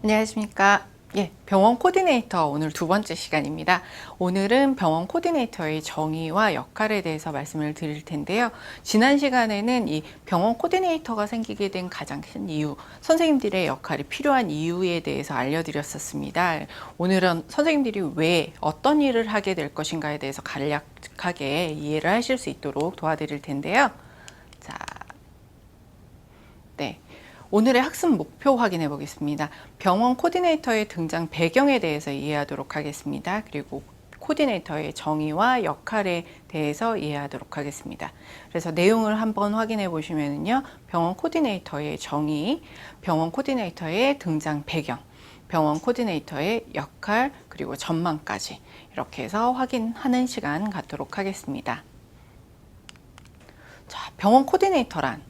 안녕하십니까. 병원 코디네이터 오늘 두 번째 시간입니다. 오늘은 병원 코디네이터의 정의와 역할에 대해서 말씀을 드릴 텐데요. 지난 시간에는 이 병원 코디네이터가 생기게 된 가장 큰 이유, 선생님들의 역할이 필요한 이유에 대해서 알려드렸었습니다. 오늘은 선생님들이 왜 어떤 일을 하게 될 것인가에 대해서 간략하게 이해를 하실 수 있도록 도와드릴 텐데요. 자, 네. 오늘의 학습 목표 확인해 보겠습니다. 병원 코디네이터의 등장 배경에 대해서 이해하도록 하겠습니다. 그리고 코디네이터의 정의와 역할에 대해서 이해하도록 하겠습니다. 그래서 내용을 한번 확인해 보시면요. 병원 코디네이터의 정의, 병원 코디네이터의 등장 배경, 병원 코디네이터의 역할, 그리고 전망까지 이렇게 해서 확인하는 시간 갖도록 하겠습니다. 자, 병원 코디네이터란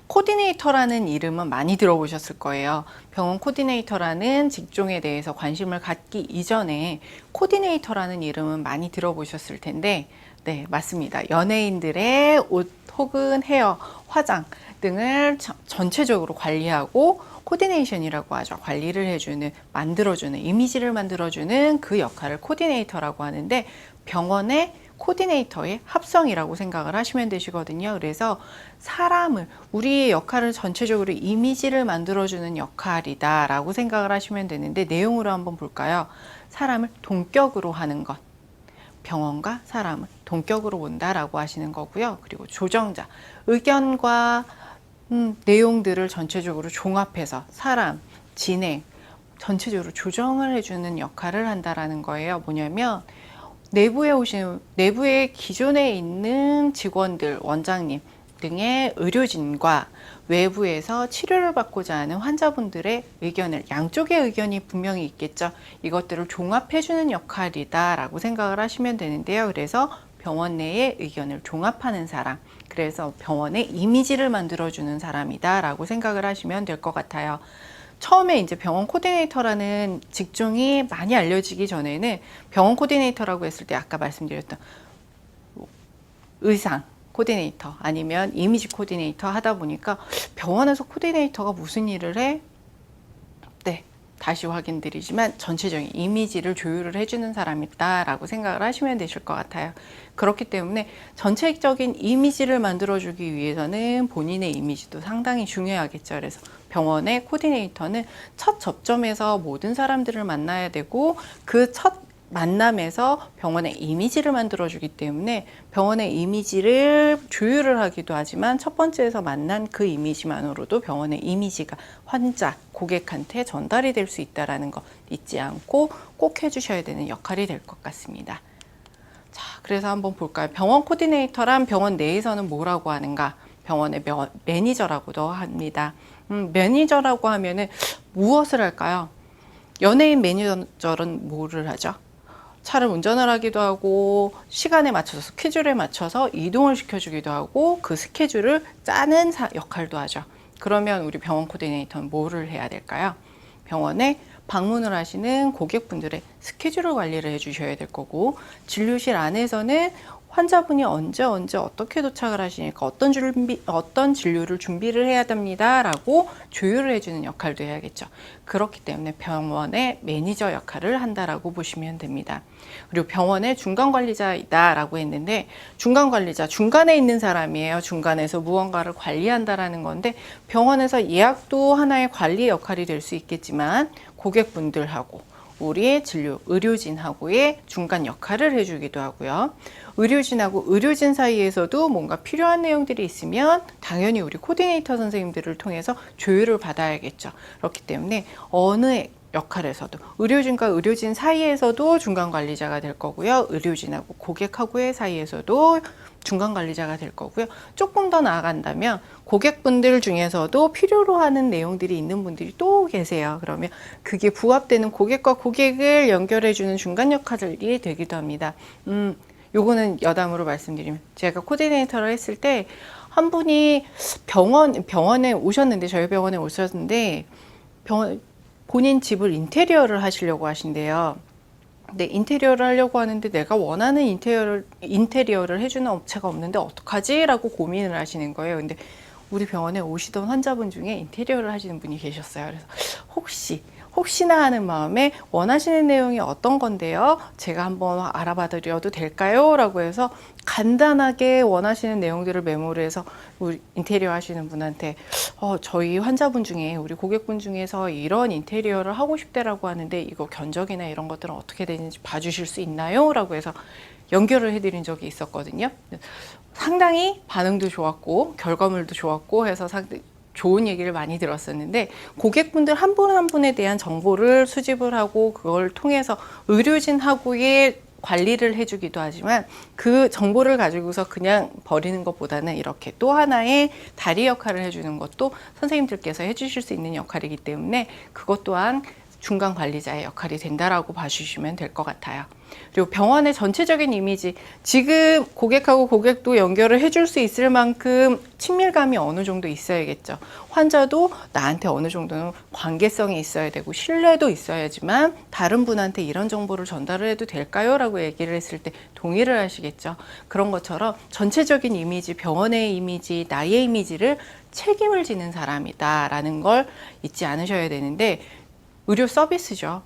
코디네이터라는 이름은 많이 들어보셨을 거예요. 병원 코디네이터라는 직종에 대해서 관심을 갖기 이전에 코디네이터라는 이름은 많이 들어보셨을 텐데, 네, 맞습니다. 연예인들의 옷 혹은 헤어, 화장 등을 전체적으로 관리하고 코디네이션이라고 하죠. 관리를 해주는, 만들어주는, 이미지를 만들어주는 그 역할을 코디네이터라고 하는데, 병원의 코디네이터의 합성이라고 생각을 하시면 되시거든요. 그래서 사람을, 우리의 역할을 전체적으로 이미지를 만들어주는 역할이다 라고 생각을 하시면 되는데, 내용으로 한번 볼까요? 사람을 동격으로 하는 것, 병원과 사람을 동격으로 본다라고 하시는 거고요. 그리고 조정자, 의견과 내용들을 전체적으로 종합해서 사람, 진행, 전체적으로 조정을 해주는 역할을 한다라는 거예요. 뭐냐면 내부에 기존에 있는 직원들, 원장님 등의 의료진과 외부에서 치료를 받고자 하는 환자분들의 의견을, 양쪽의 의견이 분명히 있겠죠. 이것들을 종합해주는 역할이다라고 생각을 하시면 되는데요. 그래서 병원 내의 의견을 종합하는 사람, 그래서 병원의 이미지를 만들어주는 사람이다라고 생각을 하시면 될 것 같아요. 처음에 이제 병원 코디네이터라는 직종이 많이 알려지기 전에는 병원 코디네이터라고 했을 때 아까 말씀드렸던 의상 코디네이터 아니면 이미지 코디네이터 하다 보니까 병원에서 코디네이터가 무슨 일을 해? 네, 다시 확인드리지만 전체적인 이미지를 조율을 해주는 사람이다라고 생각을 하시면 되실 것 같아요. 그렇기 때문에 전체적인 이미지를 만들어주기 위해서는 본인의 이미지도 상당히 중요하겠죠. 그래서 병원의 코디네이터는 첫 접점에서 모든 사람들을 만나야 되고 그 첫 만남에서 병원의 이미지를 만들어주기 때문에 병원의 이미지를 조율을 하기도 하지만 첫 번째에서 만난 그 이미지만으로도 병원의 이미지가 환자, 고객한테 전달이 될 수 있다는 거 잊지 않고 꼭 해주셔야 되는 역할이 될 것 같습니다. 자, 그래서 한번 볼까요? 병원 코디네이터란 병원 내에서는 뭐라고 하는가? 병원의 매니저라고도 합니다. 매니저라고 하면은 무엇을 할까요? 연예인 매니저는 뭐를 하죠? 차를 운전을 하기도 하고 시간에 맞춰서 스케줄에 맞춰서 이동을 시켜주기도 하고 그 스케줄을 짜는 역할도 하죠. 그러면 우리 병원 코디네이터는 뭐를 해야 될까요? 병원에 방문을 하시는 고객분들의 스케줄을 관리를 해주셔야 될 거고, 진료실 안에서는 환자분이 언제 어떻게 도착을 하시니까 어떤 진료를 준비를 해야 됩니다 라고 조율을 해주는 역할도 해야겠죠. 그렇기 때문에 병원의 매니저 역할을 한다라고 보시면 됩니다. 그리고 병원의 중간관리자이다 라고 했는데, 중간관리자, 중간에 있는 사람이에요. 중간에서 무언가를 관리한다라는 건데, 병원에서 예약도 하나의 관리 역할이 될 수 있겠지만 고객분들하고 우리의 진료, 의료진하고의 중간 역할을 해주기도 하고요. 의료진하고 의료진 사이에서도 뭔가 필요한 내용들이 있으면 당연히 우리 코디네이터 선생님들을 통해서 조율을 받아야겠죠. 그렇기 때문에 어느 역할에서도 의료진과 의료진 사이에서도 중간 관리자가 될 거고요. 의료진하고 고객하고의 사이에서도 중간 관리자가 될 거고요. 조금 더 나아간다면 고객분들 중에서도 필요로 하는 내용들이 있는 분들이 또 계세요. 그러면 그게 부합되는 고객과 고객을 연결해주는 중간 역할이 되기도 합니다. 요거는 여담으로 말씀드리면, 제가 코디네이터를 했을 때 한 분이 병원에 오셨는데, 저희 병원에 오셨는데 본인 집을 인테리어를 하시려고 하신대요. 근데 인테리어를 하려고 하는데 내가 원하는 인테리어를 해주는 업체가 없는데 어떡하지? 라고 고민을 하시는 거예요. 근데 우리 병원에 오시던 환자분 중에 인테리어를 하시는 분이 계셨어요. 그래서 혹시나 하는 마음에 원하시는 내용이 어떤 건데요? 제가 한번 알아봐 드려도 될까요? 라고 해서 간단하게 원하시는 내용들을 메모를 해서 우리 인테리어 하시는 분한테 저희 환자분 중에 우리 고객분 중에서 이런 인테리어를 하고 싶다라고 하는데 이거 견적이나 이런 것들은 어떻게 되는지 봐주실 수 있나요? 라고 해서 연결을 해드린 적이 있었거든요. 상당히 반응도 좋았고 결과물도 좋았고 해서 상당히 좋은 얘기를 많이 들었었는데 고객분들 한 분 한 분에 대한 정보를 수집을 하고 그걸 통해서 의료진하고의 관리를 해주기도 하지만 그 정보를 가지고서 그냥 버리는 것보다는 이렇게 또 하나의 다리 역할을 해주는 것도 선생님들께서 해주실 수 있는 역할이기 때문에 그것 또한 중간 관리자의 역할이 된다라고 봐주시면 될 것 같아요. 그리고 병원의 전체적인 이미지, 지금 고객하고 고객도 연결을 해줄 수 있을 만큼 친밀감이 어느 정도 있어야겠죠. 환자도 나한테 어느 정도는 관계성이 있어야 되고 신뢰도 있어야지만 다른 분한테 이런 정보를 전달을 해도 될까요? 라고 얘기를 했을 때 동의를 하시겠죠. 그런 것처럼 전체적인 이미지, 병원의 이미지, 나의 이미지를 책임을 지는 사람이다라는 걸 잊지 않으셔야 되는데 의료 서비스죠.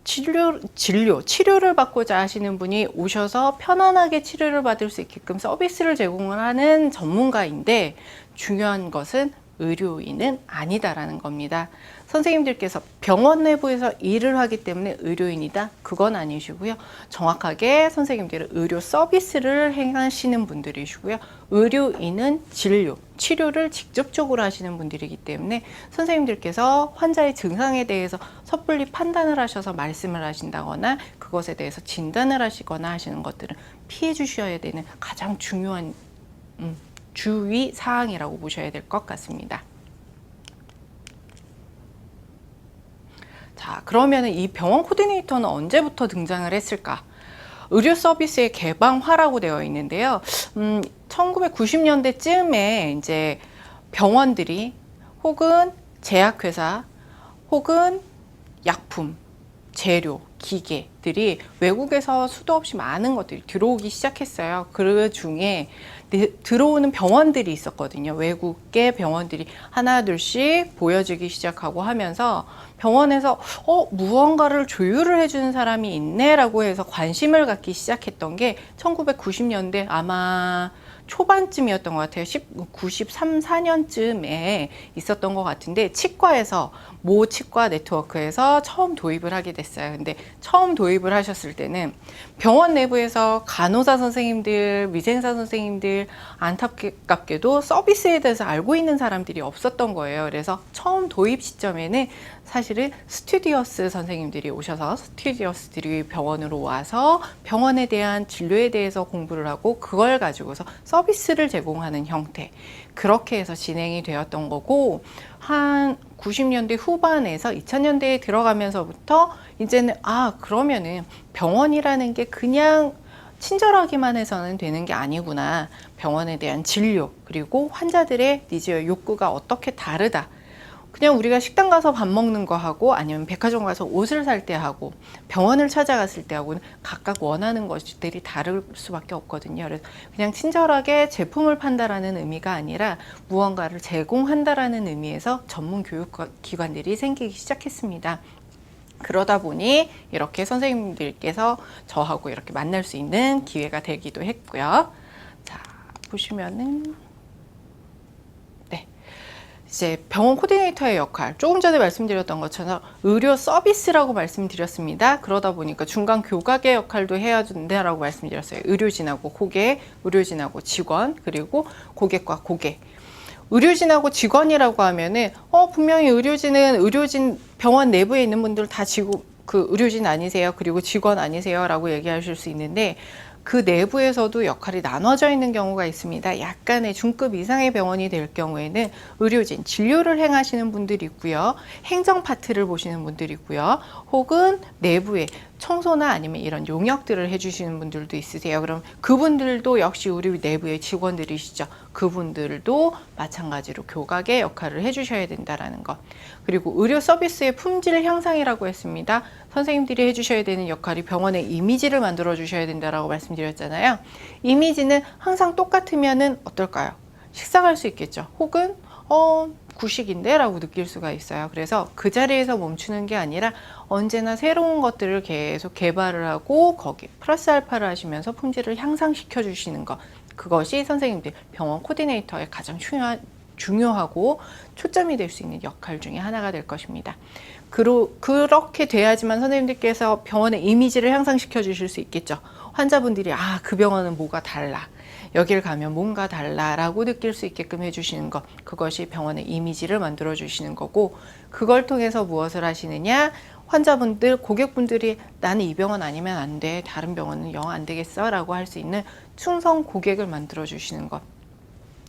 치료를 받고자 하시는 분이 오셔서 편안하게 치료를 받을 수 있게끔 서비스를 제공을 하는 전문가인데 중요한 것은 의료인은 아니다라는 겁니다. 선생님들께서 병원 내부에서 일을 하기 때문에 의료인이다? 그건 아니시고요. 정확하게 선생님들은 의료 서비스를 행하시는 분들이시고요. 의료인은 치료를 직접적으로 하시는 분들이기 때문에 선생님들께서 환자의 증상에 대해서 섣불리 판단을 하셔서 말씀을 하신다거나 그것에 대해서 진단을 하시거나 하시는 것들은 피해 주셔야 되는 가장 중요한 주의 사항이라고 보셔야 될 것 같습니다. 자, 그러면 이 병원 코디네이터는 언제부터 등장을 했을까? 의료 서비스의 개방화라고 되어 있는데요. 1990년대쯤에 이제 병원들이 혹은 제약회사 혹은 약품, 재료, 기계들이 외국에서 수도 없이 많은 것들이 들어오기 시작했어요. 그 중에 들어오는 병원들이 있었거든요. 외국의 병원들이 하나 둘씩 보여지기 시작하고 하면서 병원에서 무언가를 조율을 해주는 사람이 있네 라고 해서 관심을 갖기 시작했던 게 1990년대 아마 초반쯤이었던 것 같아요. 93, 4년쯤에 있었던 것 같은데 치과에서 모 치과 네트워크에서 처음 도입을 하게 됐어요. 근데 처음 도입을 하셨을 때는 병원 내부에서 간호사 선생님들, 위생사 선생님들 안타깝게도 서비스에 대해서 알고 있는 사람들이 없었던 거예요. 그래서 처음 도입 시점에는 사실은 스튜디오스 선생님들이 오셔서 스튜디오스들이 병원으로 와서 병원에 대한 진료에 대해서 공부를 하고 그걸 가지고서 서비스를 제공하는 형태, 그렇게 해서 진행이 되었던 거고 한 90년대 후반에서 2000년대에 들어가면서부터 이제는 그러면은 병원이라는 게 그냥 친절하기만 해서는 되는 게 아니구나. 병원에 대한 진료 그리고 환자들의 니즈와 욕구가 어떻게 다르다. 그냥 우리가 식당 가서 밥 먹는 거 하고 아니면 백화점 가서 옷을 살 때 하고 병원을 찾아갔을 때 하고는 각각 원하는 것들이 다를 수밖에 없거든요. 그래서 그냥 친절하게 제품을 판다라는 의미가 아니라 무언가를 제공한다라는 의미에서 전문 교육기관들이 생기기 시작했습니다. 그러다 보니 이렇게 선생님들께서 저하고 이렇게 만날 수 있는 기회가 되기도 했고요. 자, 보시면은 이제 병원 코디네이터의 역할, 조금 전에 말씀드렸던 것처럼 의료 서비스라고 말씀드렸습니다. 그러다 보니까 중간 교각의 역할도 해야 된다라고 말씀드렸어요. 의료진하고 고객, 의료진하고 직원, 그리고 고객과 고객. 의료진하고 직원이라고 하면은 분명히 의료진 병원 내부에 있는 분들 다 그 의료진 아니세요? 그리고 직원 아니세요? 라고 얘기하실 수 있는데 그 내부에서도 역할이 나눠져 있는 경우가 있습니다. 약간의 중급 이상의 병원이 될 경우에는 의료진, 진료를 행하시는 분들이 있고요. 행정 파트를 보시는 분들이 있고요. 혹은 내부에 청소나 아니면 이런 용역들을 해주시는 분들도 있으세요. 그럼 그분들도 역시 우리 내부의 직원들이시죠. 그분들도 마찬가지로 교각의 역할을 해주셔야 된다는 것. 그리고 의료 서비스의 품질 향상이라고 했습니다. 선생님들이 해주셔야 되는 역할이 병원의 이미지를 만들어 주셔야 된다라고 말씀드렸잖아요. 이미지는 항상 똑같으면은 어떨까요? 식상할 수 있겠죠. 혹은 구식인데 라고 느낄 수가 있어요. 그래서 그 자리에서 멈추는 게 아니라 언제나 새로운 것들을 계속 개발을 하고 거기 플러스 알파를 하시면서 품질을 향상시켜 주시는 것, 그것이 선생님들 병원 코디네이터의 가장 중요하고 초점이 될 수 있는 역할 중에 하나가 될 것입니다. 그렇게 돼야지만 선생님들께서 병원의 이미지를 향상시켜 주실 수 있겠죠. 환자분들이 그 병원은 뭐가 달라, 여길 가면 뭔가 달라라고 느낄 수 있게끔 해주시는 것, 그것이 병원의 이미지를 만들어 주시는 거고, 그걸 통해서 무엇을 하시느냐, 환자분들, 고객분들이 나는 이 병원 아니면 안 돼, 다른 병원은 영 안 되겠어 라고 할 수 있는 충성 고객을 만들어 주시는 것.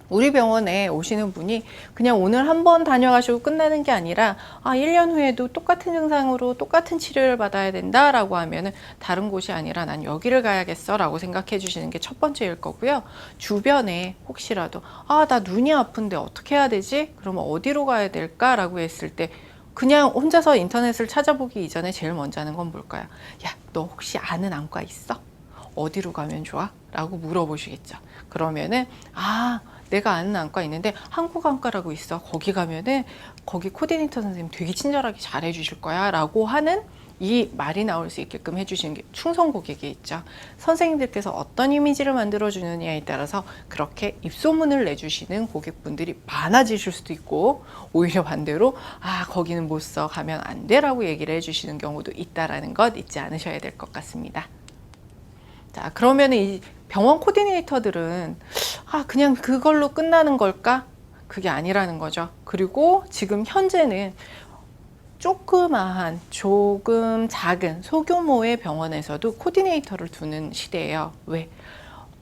우리 병원에 오시는 분이 그냥 오늘 한번 다녀가시고 끝나는 게 아니라 1년 후에도 똑같은 증상으로 똑같은 치료를 받아야 된다라고 하면은 다른 곳이 아니라 난 여기를 가야겠어 라고 생각해 주시는 게 첫 번째일 거고요. 주변에 혹시라도 나 눈이 아픈데 어떻게 해야 되지? 그러면 어디로 가야 될까? 라고 했을 때 그냥 혼자서 인터넷을 찾아보기 이전에 제일 먼저 하는 건 뭘까요? 야, 너 혹시 아는 안과 있어? 어디로 가면 좋아? 라고 물어보시겠죠. 그러면은 내가 아는 안과 있는데 한국안과라고 있어. 거기 가면은 거기 코디네이터 선생님 되게 친절하게 잘해 주실 거야 라고 하는 이 말이 나올 수 있게끔 해주시는 게 충성 고객이 있죠. 선생님들께서 어떤 이미지를 만들어 주느냐에 따라서 그렇게 입소문을 내주시는 고객분들이 많아지실 수도 있고, 오히려 반대로 거기는 못 써, 가면 안 돼 라고 얘기를 해주시는 경우도 있다라는 것 잊지 않으셔야 될 것 같습니다. 자, 그러면 이 병원 코디네이터들은 그냥 그걸로 끝나는 걸까? 그게 아니라는 거죠. 그리고 지금 현재는 조금 작은 소규모의 병원에서도 코디네이터를 두는 시대예요. 왜?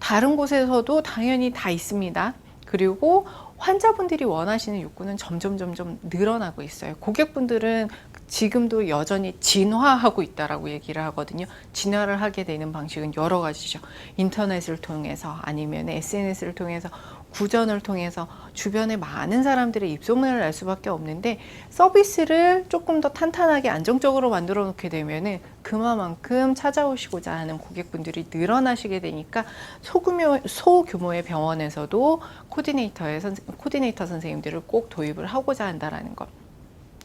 다른 곳에서도 당연히 다 있습니다. 그리고 환자분들이 원하시는 욕구는 점점 늘어나고 있어요. 고객분들은 지금도 여전히 진화하고 있다라고 얘기를 하거든요. 진화를 하게 되는 방식은 여러 가지죠. 인터넷을 통해서, 아니면 SNS를 통해서, 구전을 통해서 주변에 많은 사람들의 입소문을 낼 수밖에 없는데, 서비스를 조금 더 탄탄하게 안정적으로 만들어 놓게 되면은 그만큼 찾아오시고자 하는 고객분들이 늘어나시게 되니까 소규모의 병원에서도 코디네이터 선생님들을 꼭 도입을 하고자 한다라는 것.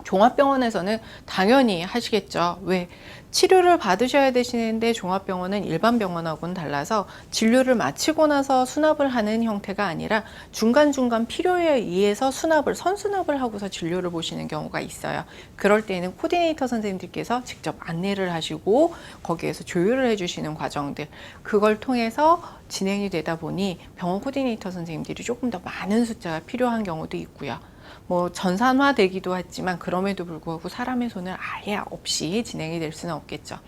종합병원에서는 당연히 하시겠죠. 왜? 치료를 받으셔야 되시는데 종합병원은 일반 병원하고는 달라서 진료를 마치고 나서 수납을 하는 형태가 아니라 중간중간 필요에 의해서 선수납을 하고서 진료를 보시는 경우가 있어요. 그럴 때는 코디네이터 선생님들께서 직접 안내를 하시고 거기에서 조율을 해주시는 과정들, 그걸 통해서 진행이 되다 보니 병원 코디네이터 선생님들이 조금 더 많은 숫자가 필요한 경우도 있고요. 전산화되기도 했지만 그럼에도 불구하고 사람의 손을 아예 없이 진행이 될 수는 없겠죠.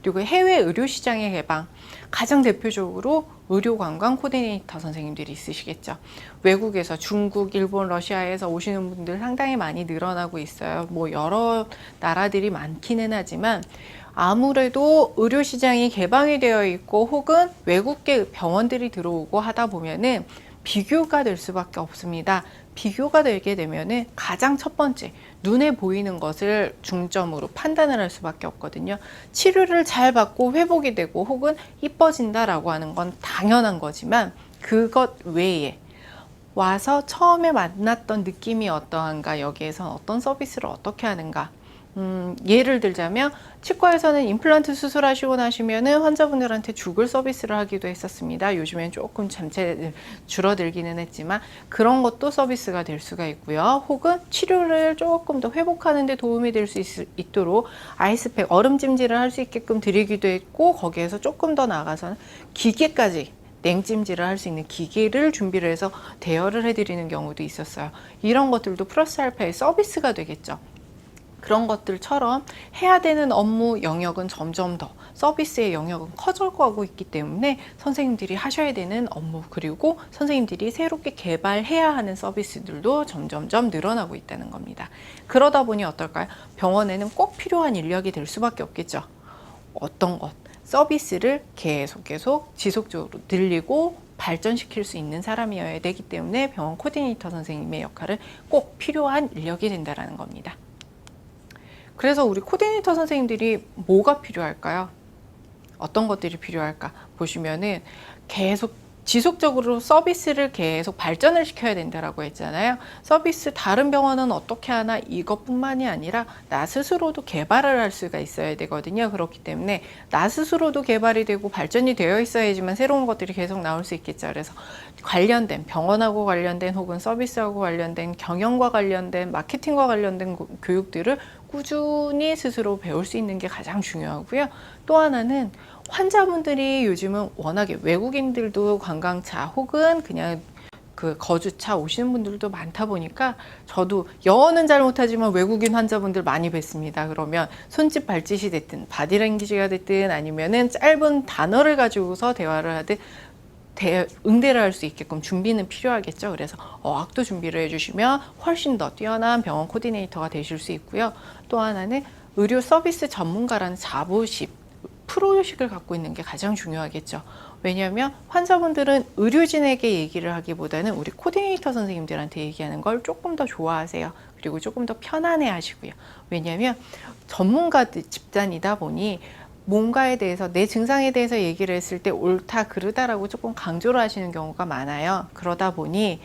그리고 해외 의료 시장의 개방, 가장 대표적으로 의료관광 코디네이터 선생님들이 있으시겠죠. 외국에서 중국, 일본, 러시아에서 오시는 분들 상당히 많이 늘어나고 있어요. 여러 나라들이 많기는 하지만 아무래도 의료 시장이 개방이 되어 있고 혹은 외국계 병원들이 들어오고 하다 보면은 비교가 될 수밖에 없습니다. 비교가 되게 되면은 가장 첫 번째, 눈에 보이는 것을 중점으로 판단을 할 수밖에 없거든요. 치료를 잘 받고 회복이 되고 혹은 이뻐진다라고 하는 건 당연한 거지만, 그것 외에 와서 처음에 만났던 느낌이 어떠한가, 여기에선 어떤 서비스를 어떻게 하는가. 예를 들자면 치과에서는 임플란트 수술하시고 나시면은 환자분들한테 죽을 서비스를 하기도 했었습니다. 요즘엔 조금 줄어들기는 했지만 그런 것도 서비스가 될 수가 있고요. 혹은 치료를 조금 더 회복하는 데 도움이 될 수 있도록 아이스팩, 얼음찜질을 할 수 있게끔 드리기도 했고, 거기에서 조금 더 나아가서는 기계까지, 냉찜질을 할 수 있는 기계를 준비를 해서 대여를 해드리는 경우도 있었어요. 이런 것들도 플러스 알파의 서비스가 되겠죠. 그런 것들처럼 해야 되는 업무 영역은 점점 더, 서비스의 영역은 커져가고 있기 때문에 선생님들이 하셔야 되는 업무, 그리고 선생님들이 새롭게 개발해야 하는 서비스들도 점점점 늘어나고 있다는 겁니다. 그러다 보니 어떨까요? 병원에는 꼭 필요한 인력이 될 수밖에 없겠죠. 어떤 것, 서비스를 계속 지속적으로 늘리고 발전시킬 수 있는 사람이어야 되기 때문에 병원 코디네이터 선생님의 역할은 꼭 필요한 인력이 된다는 겁니다. 그래서 우리 코디네이터 선생님들이 뭐가 필요할까요? 어떤 것들이 필요할까 보시면은 계속 지속적으로 서비스를 계속 발전을 시켜야 된다라고 했잖아요. 서비스 다른 병원은 어떻게 하나 이것뿐만이 아니라 나 스스로도 개발을 할 수가 있어야 되거든요. 그렇기 때문에 나 스스로도 개발이 되고 발전이 되어 있어야지만 새로운 것들이 계속 나올 수 있겠죠. 그래서 관련된 병원하고 관련된 혹은 서비스하고 관련된 경영과 관련된 마케팅과 관련된 교육들을 꾸준히 스스로 배울 수 있는 게 가장 중요하고요. 또 하나는 환자분들이 요즘은 워낙에 외국인들도 관광차 혹은 그냥 그 거주차 오시는 분들도 많다 보니까 저도 영어는 잘 못하지만 외국인 환자분들 많이 뵙습니다. 그러면 손짓 발짓이 됐든 바디랭귀지가 됐든 아니면은 짧은 단어를 가지고서 대화를 하든 응대를 할 수 있게끔 준비는 필요하겠죠. 그래서 어학도 준비를 해주시면 훨씬 더 뛰어난 병원 코디네이터가 되실 수 있고요. 또 하나는 의료 서비스 전문가라는 자부심, 프로의식을 갖고 있는 게 가장 중요하겠죠. 왜냐하면 환자분들은 의료진에게 얘기를 하기보다는 우리 코디네이터 선생님들한테 얘기하는 걸 조금 더 좋아하세요. 그리고 조금 더 편안해 하시고요. 왜냐하면 전문가 집단이다 보니 뭔가에 대해서 내 증상에 대해서 얘기를 했을 때 옳다 그르다라고 조금 강조를 하시는 경우가 많아요. 그러다 보니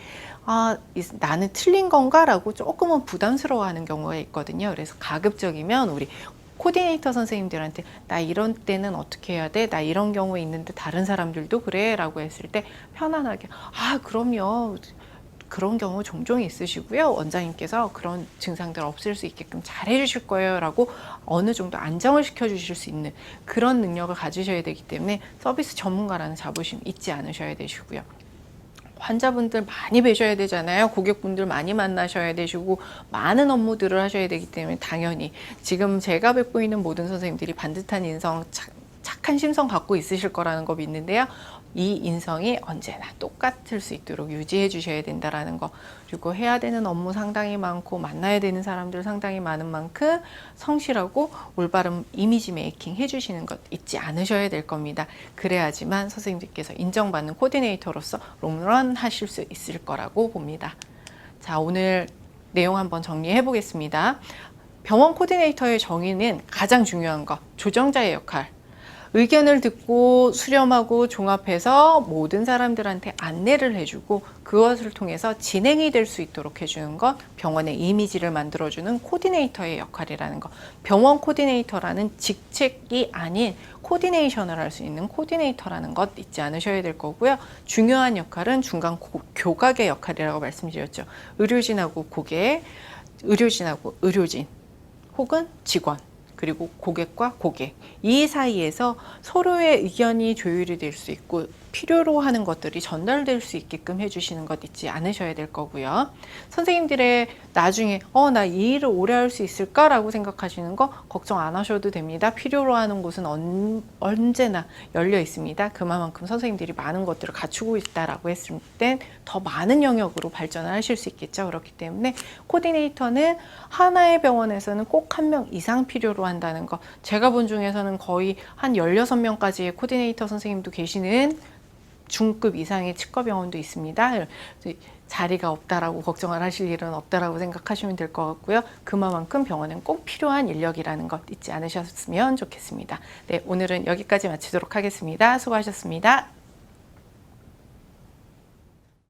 나는 틀린 건가라고 조금은 부담스러워하는 경우가 있거든요. 그래서 가급적이면 우리 코디네이터 선생님들한테 나 이런 때는 어떻게 해야 돼? 나 이런 경우에 있는데 다른 사람들도 그래? 라고 했을 때 편안하게 그럼요. 그런 경우 종종 있으시고요. 원장님께서 그런 증상들 없앨 수 있게끔 잘 해주실 거예요. 라고 어느 정도 안정을 시켜주실 수 있는 그런 능력을 가지셔야 되기 때문에 서비스 전문가라는 자부심 잊지 않으셔야 되시고요. 환자분들 많이 뵈셔야 되잖아요. 고객분들 많이 만나셔야 되시고 많은 업무들을 하셔야 되기 때문에 당연히 지금 제가 뵙고 있는 모든 선생님들이 반듯한 인성, 착한 심성 갖고 있으실 거라는 거 믿는데요. 이 인성이 언제나 똑같을 수 있도록 유지해 주셔야 된다라는 거. 그리고 해야 되는 업무 상당히 많고 만나야 되는 사람들 상당히 많은 만큼 성실하고 올바른 이미지 메이킹 해주시는 것 잊지 않으셔야 될 겁니다. 그래야지만 선생님들께서 인정받는 코디네이터로서 롱런 하실 수 있을 거라고 봅니다. 자, 오늘 내용 한번 정리해 보겠습니다. 병원 코디네이터의 정의는 가장 중요한 것, 조정자의 역할. 의견을 듣고 수렴하고 종합해서 모든 사람들한테 안내를 해주고 그것을 통해서 진행이 될 수 있도록 해주는 것, 병원의 이미지를 만들어주는 코디네이터의 역할이라는 것. 병원 코디네이터라는 직책이 아닌 코디네이션을 할 수 있는 코디네이터라는 것 잊지 않으셔야 될 거고요. 중요한 역할은 중간 교각의 역할이라고 말씀드렸죠. 의료진하고 고객, 의료진하고 의료진 혹은 직원, 그리고 고객과 고객 이 사이에서 서로의 의견이 조율이 될 수 있고 필요로 하는 것들이 전달될 수 있게끔 해주시는 것 잊지 않으셔야 될 거고요. 선생님들의 나중에 나 이 일을 오래 할 수 있을까? 라고 생각하시는 거 걱정 안 하셔도 됩니다. 필요로 하는 곳은 언제나 열려 있습니다. 그만큼 선생님들이 많은 것들을 갖추고 있다라고 했을 땐 더 많은 영역으로 발전을 하실 수 있겠죠. 그렇기 때문에 코디네이터는 하나의 병원에서는 꼭 한 명 이상 필요로 한다는 거. 제가 본 중에서는 거의 한 16명까지의 코디네이터 선생님도 계시는 중급 이상의 치과병원도 있습니다. 자리가 없다라고 걱정을 하실 일은 없다라고 생각하시면 될 것 같고요. 그만큼 병원은 꼭 필요한 인력이라는 것 잊지 않으셨으면 좋겠습니다. 네, 오늘은 여기까지 마치도록 하겠습니다. 수고하셨습니다.